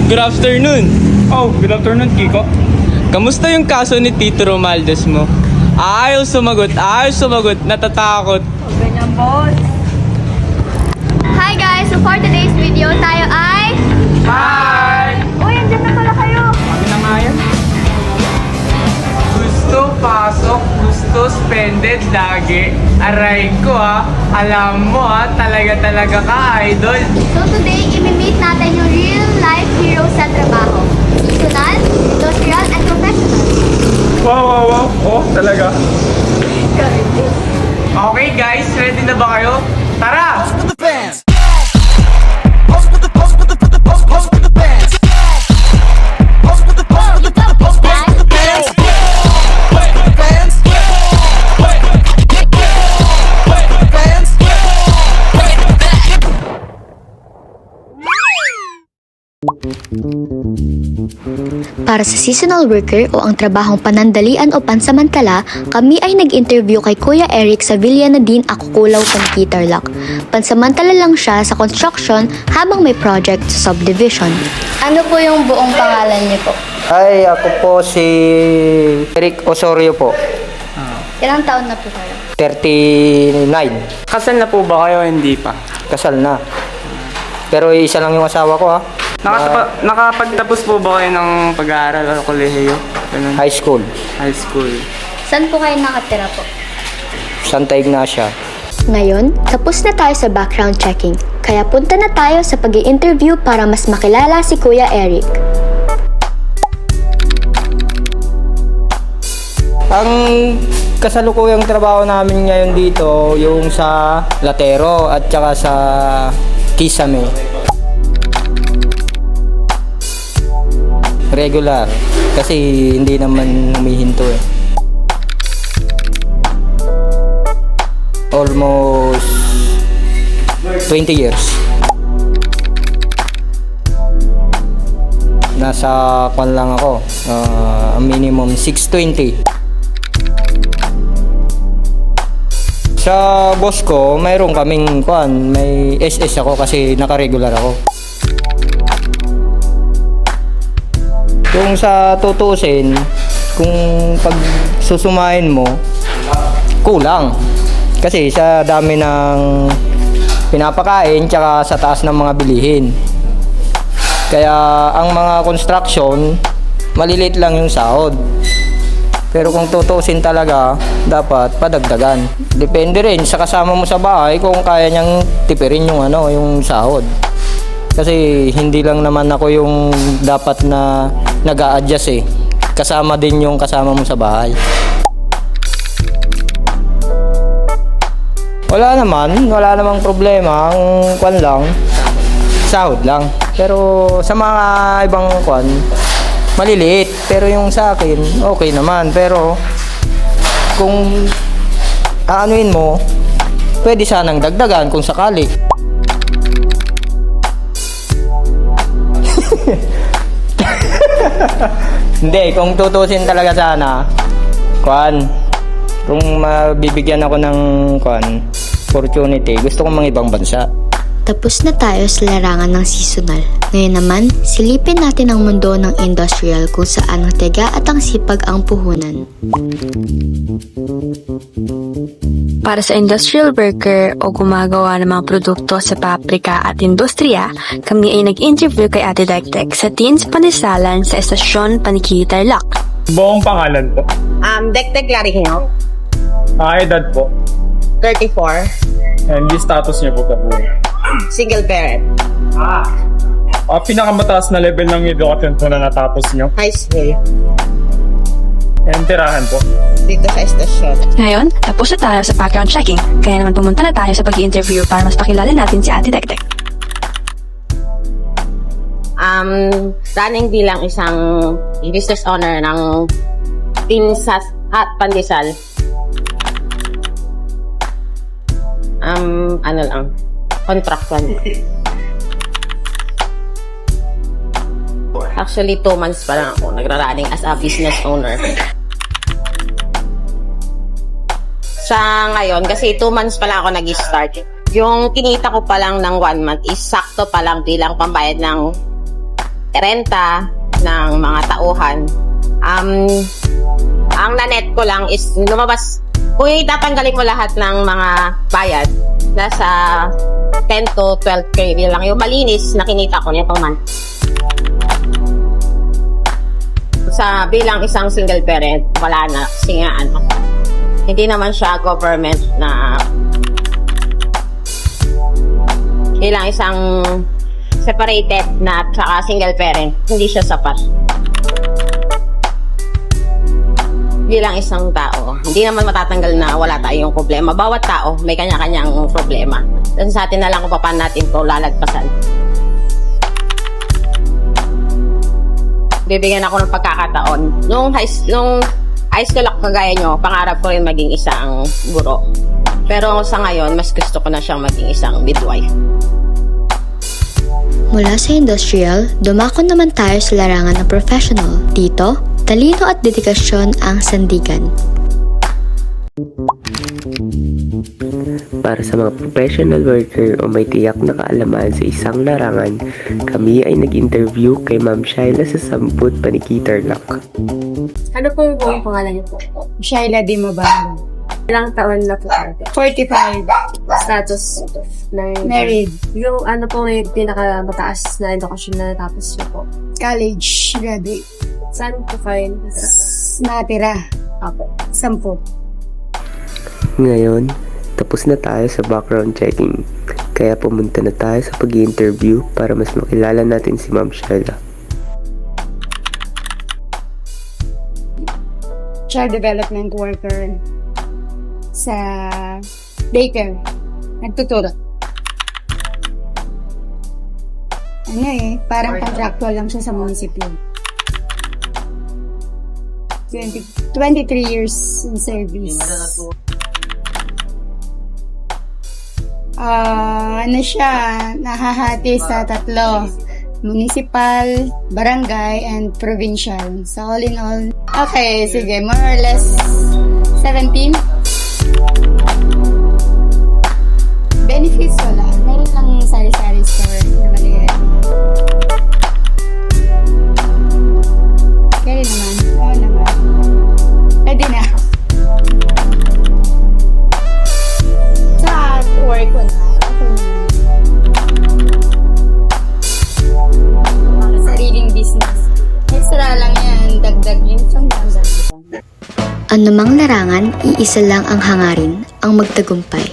Good afternoon. Oh, good afternoon, Kiko. Kamusta yung kaso ni Tito Romaldes mo? Ayaw sumagot, natatakot. Ganyan, boss. Hi guys! So for today's video, tayo ay... Hi! Uy, andyan na pala kayo! Kami na nga yan. Gusto pasok, gusto spended lagi. Aray ko alam mo talaga ka idol. So today, imi-meet natin yung real life heroes sa trabaho. Personal, industrial, and professional. Wow. Oh, talaga. Okay guys, ready na ba kayo? Tara! Para sa seasonal worker o ang trabahong panandalian o pansamantala, kami ay nag-interview kay Kuya Eric sa Villa Nadine Akukulaw, Pankitarlac. Pansamantala lang siya sa construction habang may project sa subdivision. Ano po yung buong pangalan niyo po? Ay, ako po si Eric Osorio po. Ilang taon na po kayo? 39. Kasal na po ba kayo? Hindi pa. Kasal na. Pero isa lang yung asawa ko ha. Nakapagtapos po ba kayo ng pag-aaral o kolehiyo? Ganun. High school. High school. Saan po kayo nakatira po? Santa Ignacia. Ngayon, tapos na tayo sa background checking. Kaya punta na tayo sa pag-i-interview para mas makilala si Kuya Eric. Ang kasalukuyang trabaho namin ngayon dito, yung sa Latero at saka sa Kisame. Regular. Kasi hindi naman humihinto eh. Almost 20 years. Nasa kwan lang ako. Minimum 620. Sa boss ko, mayroon kaming kwan. May SS ako kasi naka-regular ako. Kung sa tutusin, kung pag susumahin mo, kulang. Kasi sa dami ng pinapakain tsaka sa taas ng mga bilihin. Kaya ang mga construction, maliliit lang yung sahod. Pero kung tutusin talaga, dapat padagdagan. Depende rin sa kasama mo sa bahay kung kaya niyang tipirin yung yung sahod. Kasi hindi lang naman ako yung dapat na nag-a-adjust eh. Kasama din yung kasama mo sa bahay. Wala namang problema. Ang kwan lang, sahod lang. Pero sa mga ibang kwan, maliliit. Pero yung sa akin, okay naman. Pero kung aanuin mo, pwede sanang dagdagan kung sakali. Hindi, kung tutusin talaga sana, kung mabibigyan ako ng opportunity, gusto kong mga ibang bansa. Tapos na tayo sa larangan ng seasonal. Ngayon naman, silipin natin ang mundo ng industrial kung saan ang tiyaga at ang sipag ang puhunan. Para sa industrial worker o gumagawa ng mga produkto sa pabrika at industriya, kami ay nag-interview kay Ate Dekdek sa Teens Panisalan sa Estasyon Pankitarlac. Buong pangalan po. Dekdek Larihino, Edad po. 34, And yung status niyo po po. single parent, Pinakamataas na level ng edukasyon po na natapos niyo. high school, And tirahan po. dito sa estasyon. Ngayon, tapos na tayo sa background checking, kaya naman pumunta na tayo sa pag-i-interview para mas pakilala natin si Ate Dekdek. Running bilang isang business owner ng Pinsas at Pandesal. Contractual. Actually, 2 months pa lang ako nagra-running as a business owner. Sa ngayon, kasi 2 months pa lang ako nag-start. Yung kinita ko pa lang ng 1 month is sakto pa lang bilang pambayad ng renta ng mga tauhan. Ang nanet ko lang is lumabas, kung itatanggalin mo lahat ng mga bayad, nasa 10 to 12K lang yung malinis na kinita ko nito man. Sa bilang isang single parent, wala na. Kasi nga, hindi naman siya government na bilang isang separated na tsaka single parent, hindi siya sapat. Bilang isang tao, hindi naman matatanggal na wala tayong problema. Bawat tao may kanya-kanyang problema. Kasi sa atin na lang kung paano natin ito lalagpasan. Bibigyan ako ng pagkakataon. Nung high school ako kagaya nyo, pangarap ko rin maging isang guro. Pero sa ngayon, mas gusto ko na siyang maging isang midwife. Mula sa industrial, dumako naman tayo sa larangan ng professional. Dito, talino at dedikasyon ang sandigan. Para sa mga professional worker o may tiyak na kaalaman sa isang larangan, kami ay nag-interview kay Ma'am Shaila sa Samput, Panikitarlac. Ano pong buong pangalan niyo po? Shaila Di Mabalo. Ilang taon na po ate? 45. Status ng Married. Yung ano po yung pinakamataas na edukasyon na natapos niyo po? College graduate. Saan po kayo? Natira. Apo. 10. Ngayon, tapos na tayo sa background checking. Kaya pumunta na tayo sa pag-i-interview para mas makilala natin si Ma'am Shaila. Child development worker sa daycare. Nagtuturo. Parang contractual lang siya sa munisipyo. 23 years in service. Nahahati sa 3. Municipal, barangay, and provincial. So all in all, okay, sige, more or less 17. Benefits wala. Meron lang sari-sari store na maliit. Kaya naman. Oo naman. Pwede na. Sa work ko na. Okay. Sariling business. Extra lang yan. Dagdag yun. Anumang larangan, iisa lang ang hangarin, ang magtagumpay.